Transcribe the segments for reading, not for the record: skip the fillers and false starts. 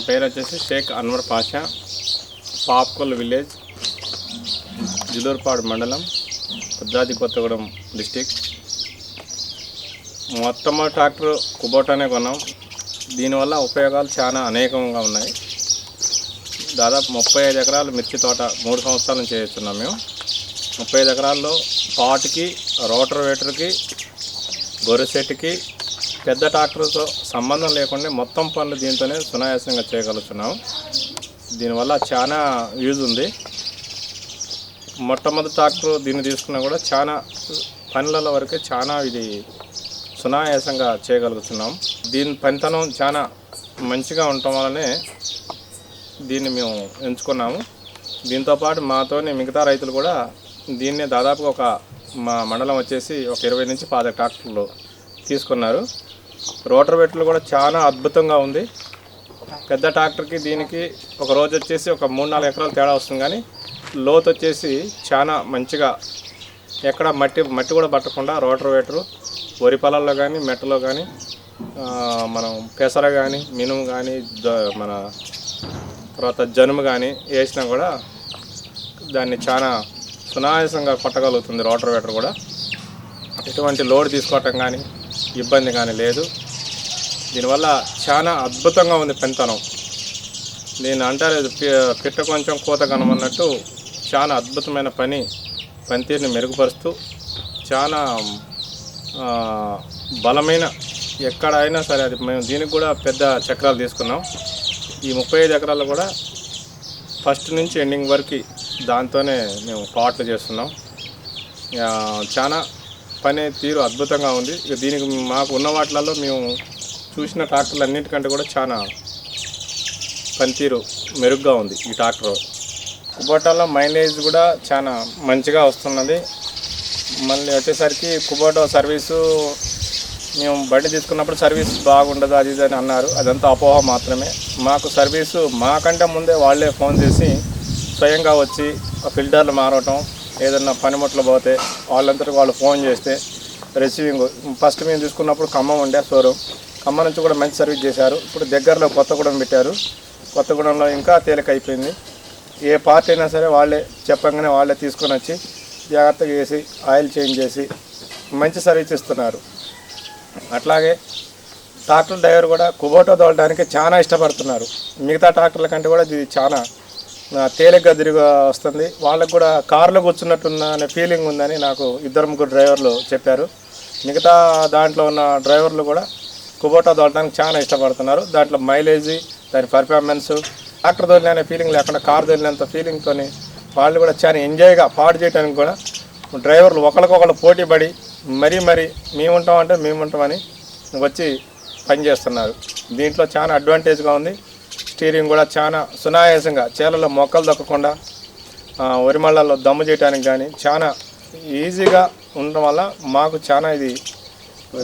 పేరు వచ్చేసి షేక్ అన్వర్ పాషా, పాప్కొల్ విలేజ్, జులూర్పాడు మండలం, భద్రాద్రి కొత్తగూడెం డిస్టిక్. మొట్టమొదటి ట్రాక్టర్ కుబోటానే కొన్నాం. దీనివల్ల ఉపయోగాలు చాలా అనేకంగా ఉన్నాయి. దాదాపు 35 ఎకరాలు మిర్చి తోట 3 సంవత్సరాల నుంచి చేస్తున్నాం మేము. 35 ఎకరాల్లో పాటుకి, రోటర్ వేటర్కి, గొర్రెసెట్కి, పెద్ద ట్రాక్టర్తో సంబంధం లేకుండా మొత్తం పనులు దీంతోనే సునాయాసంగా చేయగలుగుతున్నాం. దీనివల్ల చాలా యూజ్ ఉంది. మొట్టమొదటి ట్రాక్టర్ దీన్ని తీసుకున్నా కూడా చాలా పనుల వరకే చాలా ఇది సునాయాసంగా చేయగలుగుతున్నాం. దీని పనితనం చాలా మంచిగా ఉండటం వల్లనే దీన్ని మేము ఎంచుకున్నాము. దీంతోపాటు మాతోని మిగతా రైతులు కూడా దీన్నే దాదాపుగా మా మండలం వచ్చేసి 20 నుంచి 10 ట్రాక్టర్లు తీసుకున్నారు. రోటర్ వెట్లు కూడా చాలా అద్భుతంగా ఉంది. పెద్ద ట్రాక్టర్కి దీనికి ఒక రోజు వచ్చేసి 3-4 ఎకరాలు తేడా వస్తుంది, కానీ లోతు వచ్చేసి చాలా మంచిగా ఎక్కడ మట్టి కూడా పట్టకుండా రోటర్ వేటరు వరి పొలాల్లో కానీ, మెట్టలో కానీ, మనం పెసర కానీ, మినుము కానీ, మన తర్వాత జనుము కానీ వేసినా కూడా దాన్ని చాలా సునాయాసంగా కొట్టగలుగుతుంది. రోటర్ వేటర్ కూడా ఎటువంటి లోడ్ తీసుకోవటం కానీ ఇబ్బంది కానీ లేదు. దీనివల్ల చాలా అద్భుతంగా ఉంది పనితనం. నేను అంటలేదు పిట్ట కొంచెం కోత కనమన్నట్టు చాలా అద్భుతమైన పనితీరుని మెరుగుపరుస్తూ చాలా బలమైన ఎక్కడైనా సరే అది మేము దీనికి కూడా పెద్ద చక్రాలు తీసుకున్నాం. ఈ 35 ఎకరాలు కూడా ఫస్ట్ నుంచి ఎండింగ్ వరకు దాంతోనే మేము పాటలు చేస్తున్నాం. చాలా పని తీరు అద్భుతంగా ఉంది. దీనికి మాకు ఉన్న వాటిలలో మేము చూసిన ట్రాక్టర్లు అన్నింటికంటే కూడా చాలా పనితీరు మెరుగ్గా ఉంది ఈ ట్రాక్టర్. కుబోటాలో మైలేజ్ కూడా చాలా మంచిగా వస్తున్నది. మళ్ళీ వచ్చేసరికి కుబోటా సర్వీసు మేము బండి తీసుకున్నప్పుడు సర్వీస్ బాగుండదు అది ఇది అని అన్నారు. అదంతా అపోహ మాత్రమే. మాకు సర్వీసు మాకంటే ముందే వాళ్ళే ఫోన్ చేసి స్వయంగా వచ్చి ఫిల్టర్లు మారటం, ఏదన్నా పనిముట్లు పోతే వాళ్ళంతటి వాళ్ళు ఫోన్ చేస్తే రిసీవింగ్. ఫస్ట్ మేము తీసుకున్నప్పుడు ఖమ్మం ఉండే షోరూమ్, ఖమ్మం నుంచి కూడా మంచి సర్వీస్ చేశారు. ఇప్పుడు దగ్గరలో కొత్తగూడెం పెట్టారు. కొత్తగూడెంలో ఇంకా తేలిక అయిపోయింది. ఏ పార్ట్ అయినా సరే వాళ్ళే చెప్పగానే వాళ్ళే తీసుకొని వచ్చి జాగ్రత్తగా చేసి ఆయిల్ చేంజ్ చేసి మంచి సర్వీస్ ఇస్తున్నారు. అట్లాగే ట్రాక్టర్ డ్రైవర్ కూడా కుబోటా తోలడానికి చాలా ఇష్టపడుతున్నారు. మిగతా ట్రాక్టర్ల కంటే కూడా ఇది చాలా తేలిగ్గా తిరిగి వస్తుంది. వాళ్ళకు కూడా కారులో కూర్చున్నట్టున్న అనే ఫీలింగ్ ఉందని నాకు 2-3 డ్రైవర్లు చెప్పారు. మిగతా దాంట్లో ఉన్న డ్రైవర్లు కూడా కుబోటా తోలడానికి చాలా ఇష్టపడుతున్నారు. దాంట్లో మైలేజీ, దాని పర్ఫార్మెన్స్, ట్రాక్టర్ తోలిన ఫీలింగ్ లేకుండా కారు తోలినంత ఫీలింగ్తో వాళ్ళు కూడా చాలా ఎంజాయ్గా పాడు చేయడానికి కూడా డ్రైవర్లు ఒకరికొకరు పోటీ పడి మరీ మేముంటామంటే మేముంటామని వచ్చి పనిచేస్తున్నారు. దీంట్లో చాలా అడ్వాంటేజ్గా ఉంది. స్టీరింగ్ కూడా చాలా సునాయాసంగా, చేలలో మొక్కలు దక్కకుండా, వరి మళ్ళల్లో దమ్ము చేయడానికి కానీ చాలా ఈజీగా ఉండడం వల్ల మాకు చాలా ఇది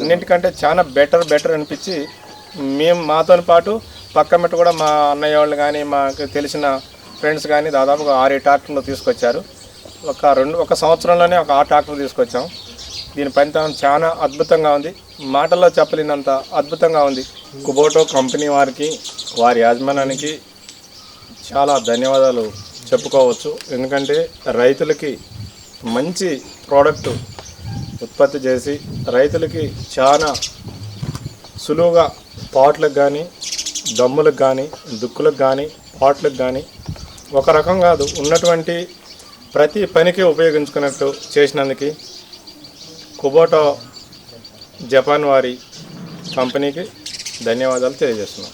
అన్నింటికంటే చాలా బెటర్ అనిపించి మేము మాతో పాటు పక్క మెట్టు కూడా మా అన్నయ్య వాళ్ళు కానీ మాకు తెలిసిన ఫ్రెండ్స్ కానీ దాదాపుగా 6 ట్రాక్టర్లు తీసుకొచ్చారు. ఒక సంవత్సరంలోనే 6 ట్రాక్టర్లు తీసుకొచ్చాం. దీని పనితనం చాలా అద్భుతంగా ఉంది. మాటల్లో చెప్పలేనంత అద్భుతంగా ఉంది. కుబోటా కంపెనీ వారికి, వారి యాజమాన్యానికి చాలా ధన్యవాదాలు చెప్పుకోవచ్చు. ఎందుకంటే రైతులకి మంచి ప్రోడక్ట్ ఉత్పత్తి చేసి రైతులకి చాలా సులువుగా పాట్లకు కానీ, దమ్ములకు కానీ, దుక్కులకు కానీ, పాట్లకు కానీ ఒక రకం కాదు ఉన్నటువంటి ప్రతి పనికి ఉపయోగించుకున్నట్టు చేసినందుకు కుబోటా జపాన్ వారి కంపెనీకి ధన్యవాదాలు తెలియజేస్తున్నాం.